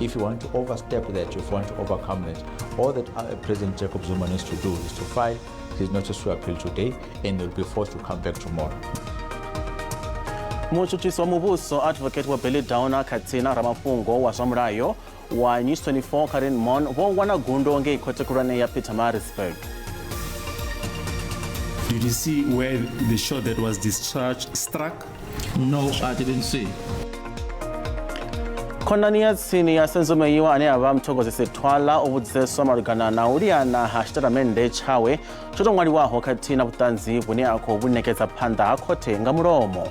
If you want to overstep that, if you want to overcome that, all that President Jacob Zuma needs to do is to file his notice to appeal today, and they'll be forced to come back tomorrow. Muchuchisi wa mubuso advocate wa Billy Downer Katsina Mafhungo wa Zamurayo wa News 24 Karen Mon vo wana gundo nge ikote kurane ya Pietermaritzburg. Did you see where the shot that was discharged struck? No, I didn't see. Konania tsini ya senzomeyiwa ane ava mthokozese thwala ovudziseso malugana na uliana hashitaramende chawe chotongwali waho katina vutanzi vune akho vunekeza phanda ha khothe nga mulomo.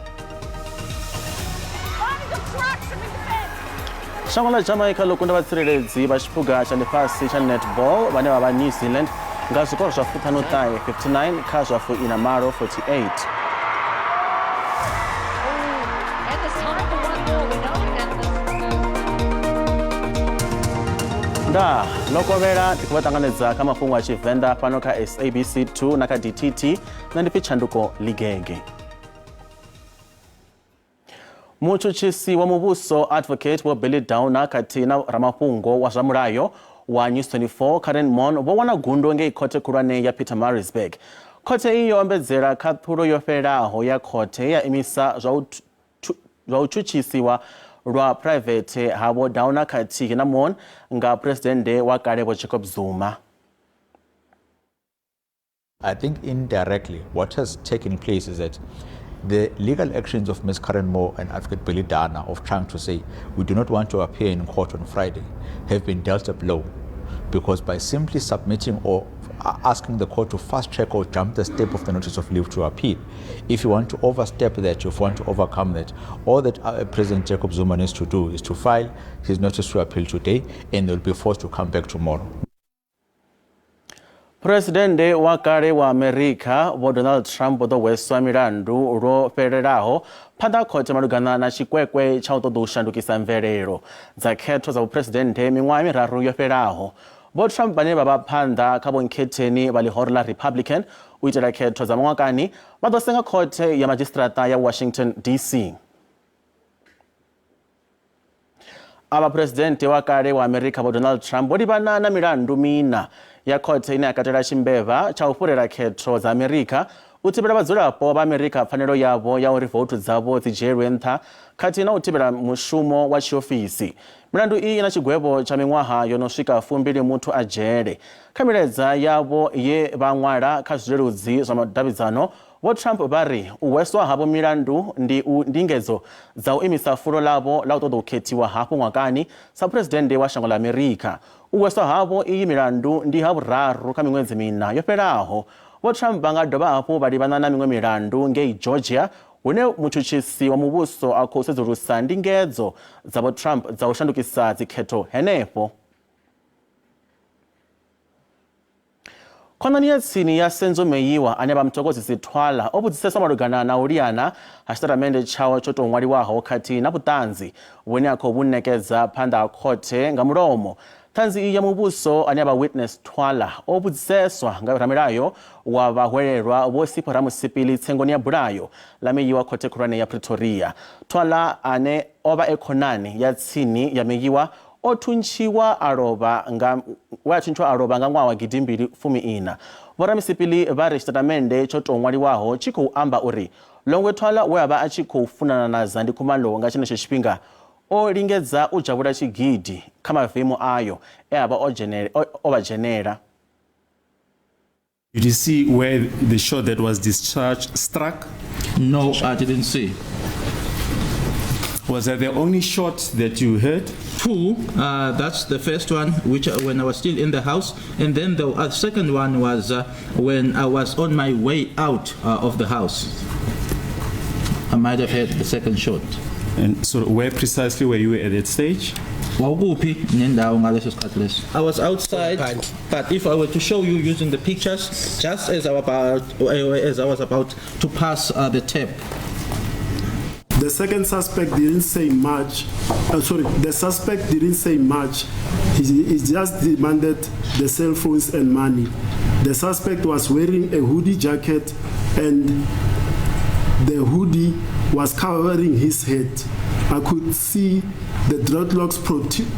Shango la Jamaica lokunda vatsireledzi va xipfuga xa lefasi xa netball vane va New Zealand nga swikolo swa 59 kha swa 48. Da lokovela tikuvatanganedza ka mafhungo a Tshivenda pano ka SABC 2 na ka DTT na ndi pichanduko ligege. Muchuchisi wa mubuso advocate wa Billy Downer Katina Mafhungo wa Zamurayo wa News 24 Karen Mon vo wana gundo nge ikote kurane ya Pietermaritzburg. Khote iyo ombedzera khaphuro yo fhelelaho ya khothe ya imisa zwa uchuchisiwa lwa private habo Downer Katina Mon nga president wa kale wa Jacob Zuma. I think indirectly what has taken place is that the legal actions of Ms. Karen Moore and Advocate Billy Downer of trying to say we do not want to appear in court on Friday have been dealt a blow, because by simply submitting or asking the court to fast track or jump the step of the notice of leave to appeal, if you want to overstep that, if you want to overcome that, all that President Jacob Zuma needs to do is to file his notice to appeal today, and they'll be forced to come back tomorrow. Presidente wa kale wa America wa Donald Trump do weswa milandu ro fhelelaho phanda khothe malugana na chikwekwe cha u ṱoḓa u shandukisa mvelelo dza khetho za upresidente miṅwaha miraru yo fhelelaho. Bo Trump vhane vha vha phanḓa kha vhonkhetheni vha ḽihoro ḽa Republican u itela khetho dza maṅwakani vha ḓo senga khothe ya madzhisiṱiraṱa ya Washington DC. Aba presidente wa kale wa America wa Donald Trump vho livhana na milandu mina ya khothe ine ya katela tshimbeva cha u fhurela khetho dza America u thivhela vhadzulapo vha America pfanelo yavho ya uri votu dzavho dzi dzhielwe nṱha khathihi na u thivhela mushumo wa tshiofisi. Milandu iyi na tshigwevho cha miṅwaha yo no swika 2 muthu a dzhele. Kha miledza yavho ye vha ṅwala kha zwileludzi zwa madavhidzano, Vho Trump vha ri u hweswa havho milandu ndi ndingedzo dza u imisa fulo ḽavho ḽa u ṱoḓa u khethiwa hafhu ṅwakani sa presidente wa shango ḽa America. U hweswa havho iyi milandu ndi ha vhuraru kha miṅwedzi mina yo fhelaho. Vho Trump vha nga dovha hafhu vha livhana na miṅwe milandu ngei Georgia hune mutshutshisi wa muvhuso a khou sedzulusa ndingedzo dza Vho Trump dza u shandukisa dzikhetho henefho. Khonani ya tsini ya senzomeyiwa ane vha muthokozisi thwala o vhudzisesa malugana na u liana ha xitaramende tshawe tsho tou ṅwaliwaho khathihi na vhuṱanzi vhune a khou vhunekedza phanḓa ha khothe nga mulomo. Ṱhanzi iyi ya muvhuso ane vha witness thwala o vhudziseswa nga ramilayo wa vhahwelelwa vho Sipho Ramusipili tsengoni ya bulayo ḽa meyiwa khothe khulwane ya Pretoria. Thwala ane o vha e khonani ya tsini ya meyiwa o thuntshiwa a lovha nga ṅwaha wa 2014. Vho Ramusipili vha ri xitatamende tsho tou ṅwaliwaho tshi khou amba uri Longwe Thwala we a vha a tshi khou funana na Zandi Khumalo nga tshenetsho tshifhinga o lingedza u dzhavhula tshigidi kha mavemu ayo e a vha o vha dzhenela. Did you see where the shot that was discharged struck? No, I didn't see. Was that the only shot that you heard? Two, that's the first one, which when I was still in the house, and then the second one was when I was on my way out of the house. I might have heard the second shot. And so where precisely were you at that stage? I was outside, but if I were to show you using the pictures, just as I was about to pass the tape. The second suspect didn't say much. The suspect didn't say much. He just demanded the cell phones and money. The suspect was wearing a hoodie jacket, and the hoodie was covering his head. I could see the dreadlocks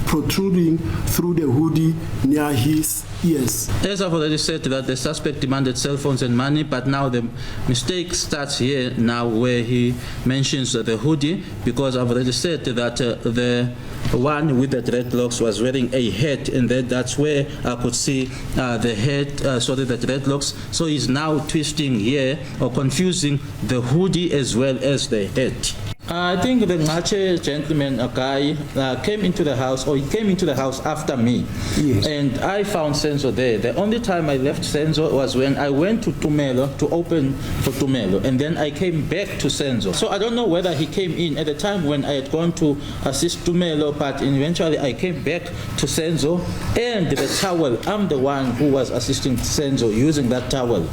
protruding through the hoodie near his ears. As I've already said, that the suspect demanded cell phones and money, but now the mistake starts here now where he mentions the hoodie, because I've already said that the one with the dreadlocks was wearing a hat, and that's where I could see the head, the dreadlocks. So he's now twisting here or confusing the hoodie as well as the hat. I think the Ngache gentleman, a guy, came into the house, or he came into the house after me. Yes. And I found Senzo there. The only time I left Senzo was when I went to Tumelo to open for Tumelo, and then I came back to Senzo. So I don't know whether he came in at the time when I had gone to assist Tumelo, but eventually I came back to Senzo, and the towel, I'm the one who was assisting Senzo using that towel.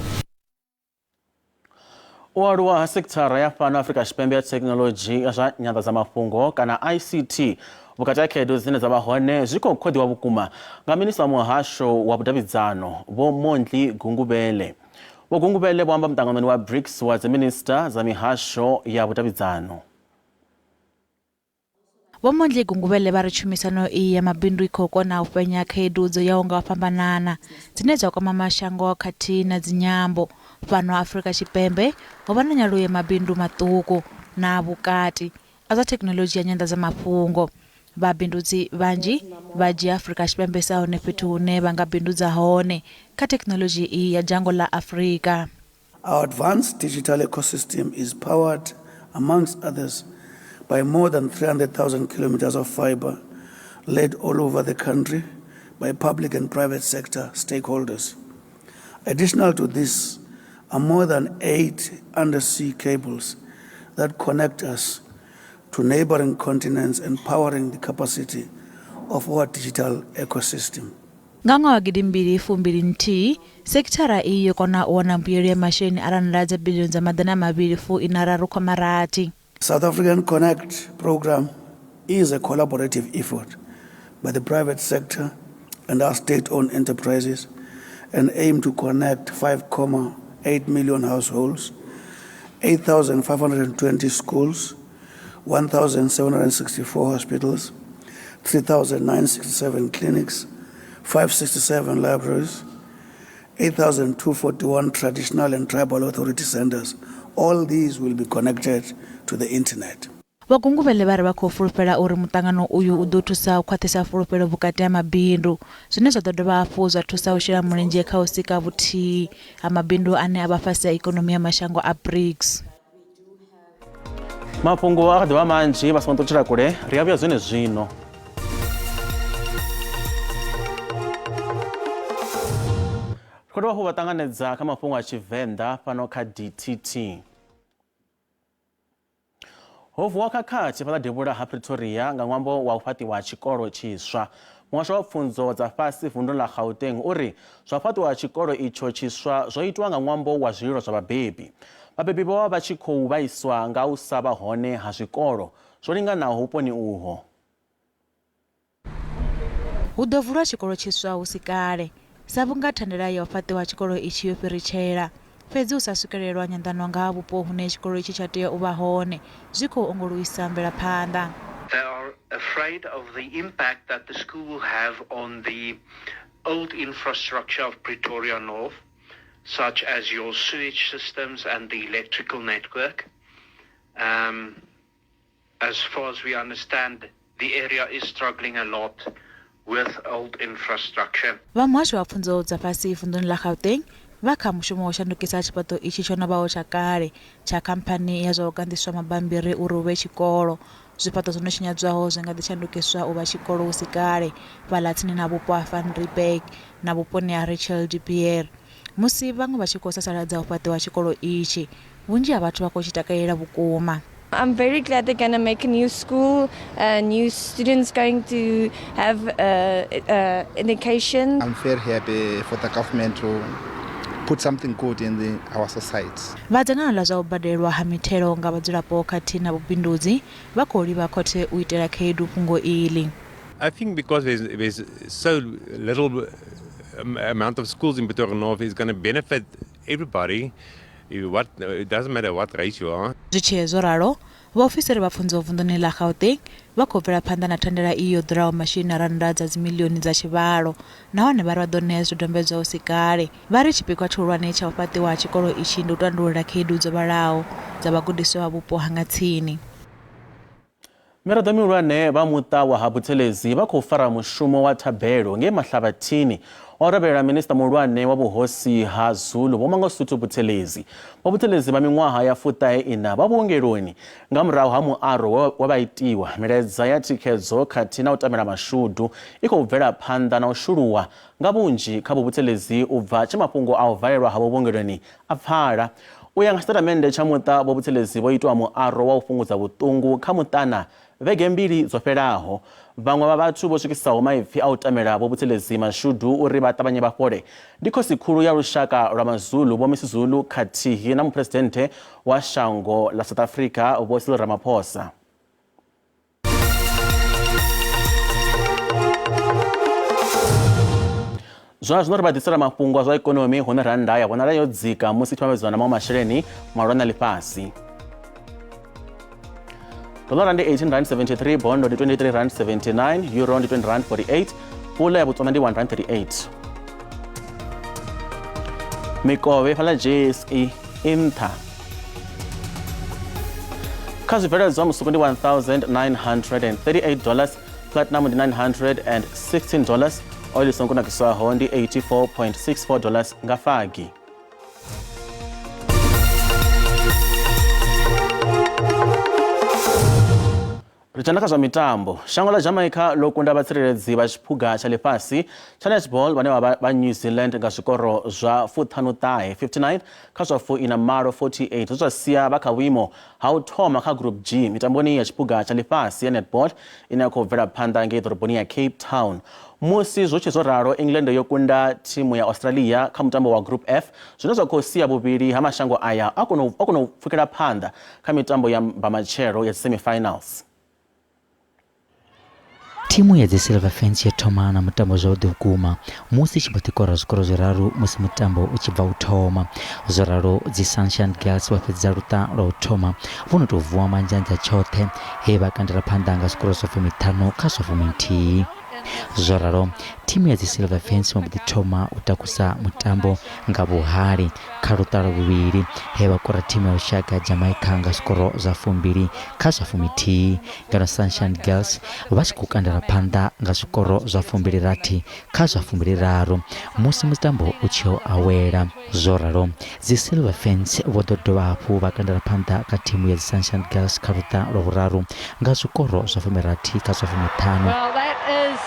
Uaruwa sekitara ya pano Afrika Tshipembe ya technology ya nyanda za mafhungo kana ICT vukati ya khaedu zine za vahone ziko khodiwa vukuma nga minista muhasho wa vudavhidzano Vho Mondli Gungubele. Vho Gungubele vho amba mutanganyani wa BRICS wa dzi minister za mihasho ya vudavhidzano. Vho Mondli Gungubele va ri tshumisano iyi ya mabindu i khou kona u fhenya khaedu dzo yaho nga u fhambanana dzine dza kwama mashango khathihi na dzinyambo. Fhano Afrika Tshipembe ho vha na nyaluwo ya mabindu maṱuku na vhukati a zwa thekhinolodzhi ya nyanda za mafhungo. Vhabindudzi vhanzhi vha dzhia Afrika Tshipembe sa hone fhethu hune vha nga bindudza hone kha thekhinolodzhi iyi ya dzhango ḽa Afrika. Our advanced digital ecosystem is powered, amongst others, by more than 300,000 kilometers of fiber laid all over the country by public and private sector stakeholders. Additional to this are more than 8 undersea cables that connect us to neighboring continents, empowering the capacity of our digital ecosystem. Nga ṅwaha wa 2021 sekithara iyi yo kona u wana mbuyelo ya masheleni a R2 biḽioni dza maḓana mavhili fu inararu khoma rathi. South African Connect program is a collaborative effort by the private sector and our state-owned enterprises and aim to connect 5.8 million households, 8,520 schools, 1,764 hospitals, 3,967 clinics, 567 libraries, 8,241 traditional and tribal authority centers. All these will be connected to the internet. Vho Gungubele vha ri vha khou fulufhela uri mutangano uyu u ḓo thusa u khwaṱhisa fulufhelo vhukati ha mabindu, zwine zwa ḓo dovha hafhu zwa thusa u shela mulenzhe kha u sika vhuthihi ha mabindu ane a vha fhasi ha ikonomi ya mashango a BRICS. Mafhungo a dovha manzhi vha songo ṱutshela kule ri a vhuya zwene zwino. Khou dovha hafhu vha ṱanganedza kha mafhungo a Tshivenda fhano kha DTT. Ho vuwa khakhathi fhaḽa devhula ha Pretoria nga ṅwambo wa u fhaṱiwa tshikolo tshiswa. Muhasho wa pfunzo dza fhasi vunḓu ḽa Gauteng uri zwa fhaṱiwa tshikolo itsho tshiswa zwo itwa nga ṅwambo wa zwililo zwa vhabebi. Vhabebi vho vha tshi khou vhaiswa nga u sa vha hone ha zwikolo zwo linganaho vhuponi uho. Hu ḓo vulwa tshikolo tshiswa hu si kale sa vhunga thandela ya u fhaṱiwa tshikolo itshi yo fhiritshela. Fhedzi u sa swikelelwa nyanḓano nga ha vhupo hune tshikolo itshi tsha tea u vha hone zwi khou ongoluisa mvelaphanḓa. They are afraid of the impact that the school will have on the old infrastructure of Pretoria North, such as your sewage systems and the electrical network. As far as we understand, the area is struggling a lot with old infrastructure. Vha muhasho wa pfunzo dza fhasi vunḓuni ḽa Gauteng vha kha mushumo wa u shandukisa tshifhaṱo itshi tsho no vhaho tsha kale tsha khamphani ya zwa u gandiswa mabambiri uri hu vhe tshikolo. Zwifhaṱo zwo no tshinyadzwaho zwi nga ḓi shandukiswa u vha tshikolo hu si kale fhaḽa tsini na vhupo ha Van Riebeeck na vhuponi ha Rachel de Pierre. Musi vhaṅwe vha tshi khou sasaladza u fhaṱiwa tshikolo itshi, vhunzhi ha vhathu vha khou tshi takalela vhukuma. I'm very glad they're going to make a new school, new students going to have education. I'm very happy for the government to put something good in our society. Vhadzangano ḽa zwa u badelwa ha mithelo nga vhadzulapo khathihi na vhubindudzi vha khou livha khothe u itela khaedu fhungo iḽi. I think because there's so little amount of schools in Pretoria North is going to benefit everybody. It doesn't matter what race you are. Zwi tshi zwo ralo Vaofisiri vha pfunzo vunḓuni ḽa Gauteng vha khou bvela phanḓa na thandela iyo ḓuraho masheleni a rannda dza dzimiḽioni dza tshivhalo nahone vha ri vha ḓo ṋea zwidodombedzwa hu si kale. Vha ri tshipikwa tshihulwane tsha u fhaṱiwa ha tshikolo itshi ndi u tandulula khaedu dzo vhalaho dza vhagudiswa vha vhupo ha nga tsini. Miraḓo mihulwane vha muṱa wa ha Buthelezi vha khou fara mushumo wa thabelo ngei Mahlabathini o ravhelela minista muhulwane wa vhuhosi ha Zulu Vho Mangosuthu Buthelezi. Vho Buthelezi vha miṅwaha ya 49 vha vhuongeloni nga murahu ha muaro wa vha itiwa. Milaedza ya thikhedzo khathihi na u tamela mashudu i khou bvela phanḓa na u shuluwa nga vhunzhi kha Vho Buthelezi u bva tshe mafhungo a u valelwa havho vhuongeloni a pfala. U ya nga statamennde tsha muṱa Vho Buthelezi vho itwa muaro wa u fhungudza vhuṱungu kha muṱana vhege mbili dzo fhelaho. Vhaṅwe vha vhathu vho swikisaho maipfi a u tamela Vho Buthelezi mashudu uri vha ṱavhanye vha fhole ndi khosi khulu ya lushaka lwa maZulu Vho Miss Zulu khathihi na muphuresidennde wa shango la South Africa Vho Cyril Ramaphosa. Zwino ri vha ḓisela mafhungo a zwa ikonomi hune rannda ya vhonala yo dzika musi thimamedzwa na maṅwe masheleni malwana ḽifhasi. Dollar ndi 18.73 rand, bondo ndi 23.79 rand, euro ndi 20.48 rand, pula ya Botswana ndi 1.38 rand. Mikovhe fhala JSE inṱha. Kha zwibveledzwa musuku ndi $1,938, platinum ndi $916, oil songo nakiswaho ndi $84.64 nga fagi. Richana kha zwa mitambo, shango la Jamaica ḽo kunda vhatsireledzi vha tshiphuga tsha ḽifhasi tsha netball vhane vha New Zealand nga zwikoro zwa 59 kha zwa 48, zwa sia vha kha vhuimo ha u thoma kha group G mitamboni ya tshiphuga tsha ḽifhasi ya netball ine ya khou bvela phanḓa ngei ḓoroboni ya Cape Town. Musi zwo tshi zwo ralo, England yo kunda thimu ya Australia kha mutambo wa group F, zwine zwa khou sia vhuvhili ha mashango aya a kona u pfukela phanḓa kha mitambo ya mbamatshelo ya semi-finals. Timu ya The Silver Fence ya thoma na mutambo zwavhuḓi vhukuma musi tshi kora zwikoro zwiraru musi mutambo u tshi bva u thoma. Zworalo dzi Sunshine Girls vha fhedza luṱa lwa u thoma vho no tou vuwa manzhanza tshoṱhe he vha kandela phanḓa nga zwikoro zwa 5 kha zwa 1. Zworalo timu ya The Silver Fence vha mbo ḓi thoma u takusa mutambo nga vhuhali kha luṱa lwa vhuvhili he vha kora timu ya lushaka ya Jamaica nga zwikoro zwa 2 kha zwa 1. Ngeno Sunshine Girls vha tshi khou kandela phanḓa nga zwikoro zwa 2 kha zwa 2 musi mutambo u tshi awela. Zworalo dzi Silver Fence vho ḓo dovha hafhu vha kandela phanḓa kha timu ya dzi Sunshine Girls kha luṱa lwa vhuraru nga zwikoro zwa 6 kha zwa 5. Well, that is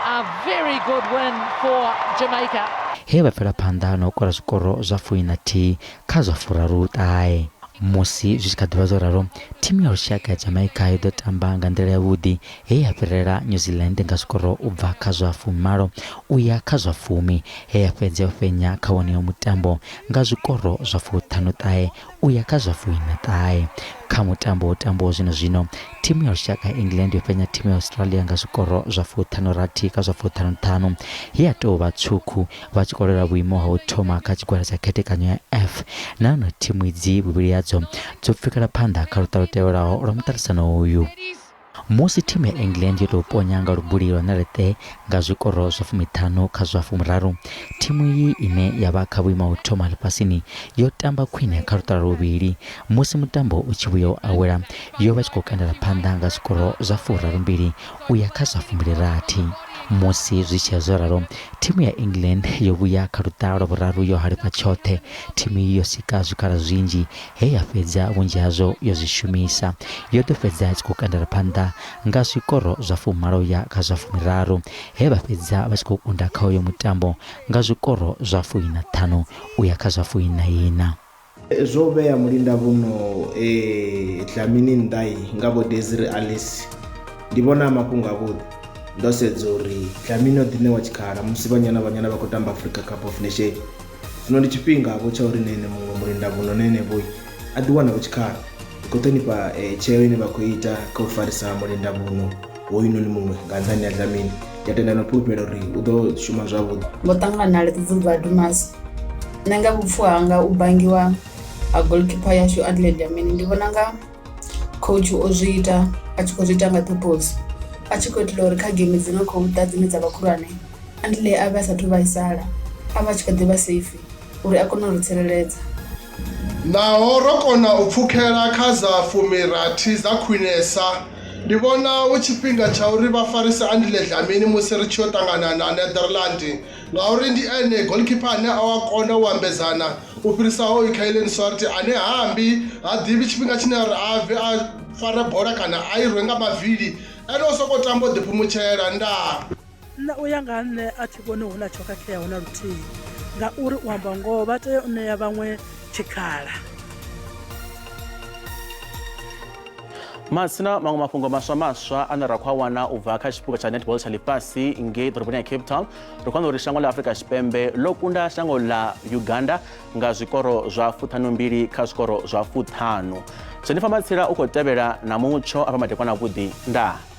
a very good win for Jamaica. He vha fhela phanḓa na u kora zwikoro zwa 4 kha zwa 9. Musi zwi tshi kha ḓivha zwo ralo, timu ya lushaka ya Jamaica i ḓo tamba nga nḓila yavhuḓi he ya fhirela New Zealand nga zwikoro u bva kha zwa 10 u ya kha zwa 10 he ya fhedza yo fhenya kha woneyo mutambo nga zwikoro zwa 59 u ya kha zwa 49. Kha mutambo u tambaho zwino timu ya lushaka ya England yo fhenya timu ya Australia nga zwikoro zwa 56 kha zwa 55 he ya tou vha tswuku vha tshi kolela vhuimo ha u thoma kha tshigwada tsha khethekanyo ya F. Nahone timu idzi vhuvhili hadzo dzo pfukela phanḓa kha luṱa lu tevhelaho lwa mutarisano uyu. Musi timu ya England yo tou ponya nga lubuli lwa ṋeleṱe nga zwikoro zwa 15 kha zwa 13, timu iyi ine ya vha kha vhuimo ha u thoma ḽifhasini yo tamba khwine kha luṱa lwa vhuvhili musi mutambo u tshi vhuya u awela yo vha tshi khou kandela phanḓa nga zwikoro zwa 42 u ya kha zwa 26. Musi zwi tshi zwo ralo, timu ya England yo vhuya kha luṱa lwa vhuraru yo halefha tshoṱhe. Timu iyi yo sika zwikhala zwinzhi he ya fhedza vhunzhi hazwo yo zwi shumisa. Yo ḓo fhedza tshi khou kandela phanḓa nga zwikoro zwa 10 ya kha zwa 13 he vha fhedza vha tshi khou kunda kha uyo mutambo nga zwikoro zwa 5 u ya kha zwa 9. Zwo vhea mulinda vhuno Dlamini Ndai nga vho Desiree Alice ndi vhona mafhungo avhuḓi. Ndo sedza uri Dlamini o ḓiṋewa tshikhala musi vhanyana vha khou tamba Africa Cup of Nations. Zwino ndi tshifhinga vho tsha uri nene muṅwe mulinda vhuno nene vho a ḓiwana vho tshikhala khou ṱhonifha tsheo ine vha khou ita kha u farisa mulinda vhuno hoyunoni muṅwe nga nḓani ya Dlamini. Ya tenda na pulupela uri u ḓo shuma zwavhuḓi. Vho ṱangana na Lethizi Dumas nanga vhupfu hanga u bangiwa a goalkeeper yashu Adelaide Dlamini ndi vhona nga coach o zwi ita a tshi khou zwi ita nga purpose a tshi khou itela uri kha game dzi no khou ḓa dzine dza vha khulwane andile a vha sathu vhaisala a vha tshi kha ḓi vha safe uri a kone u ri tsireledza. Naho ro kona u pfhukhela kha dza fumirathi dza khwinesa ndi vhona hu tshifhinga tsha uri vha farisa Andile Dlamini musi ri tshi yo ṱangana na Netherland ngauri ndi ene goalkeeper ane a wa kona u ambedzana u fhirisaho Kailen Swart ane hambi ha ḓivhi tshifhinga tshine ri a bve a fara bola kana a i rwe nga mavili ene o sokou tamba u ḓiphumutshela ndaa. Nṋe u ya nga ha nṋe a thi vhoni hu na tsho khakheaho na luthihi ngauri u amba ngoho vha tea u ṋea vhaṅwe tshikhala. Masina maṅwe mafhungo maswa ane ra khou a wana u bva kha tshiphuga tsha netball tsha ḽifhasi ngei ḓoroboni ya Cape Town ri khou wana uri shango ḽa Afrika Tshipembe ḽo kunda shango ḽa Uganda nga zwikoro zwa 52 kha zwikoro zwa 50. Jennifer Matsila u khou tevhela na mutsho a pa madekwana vhuḓi ndaa.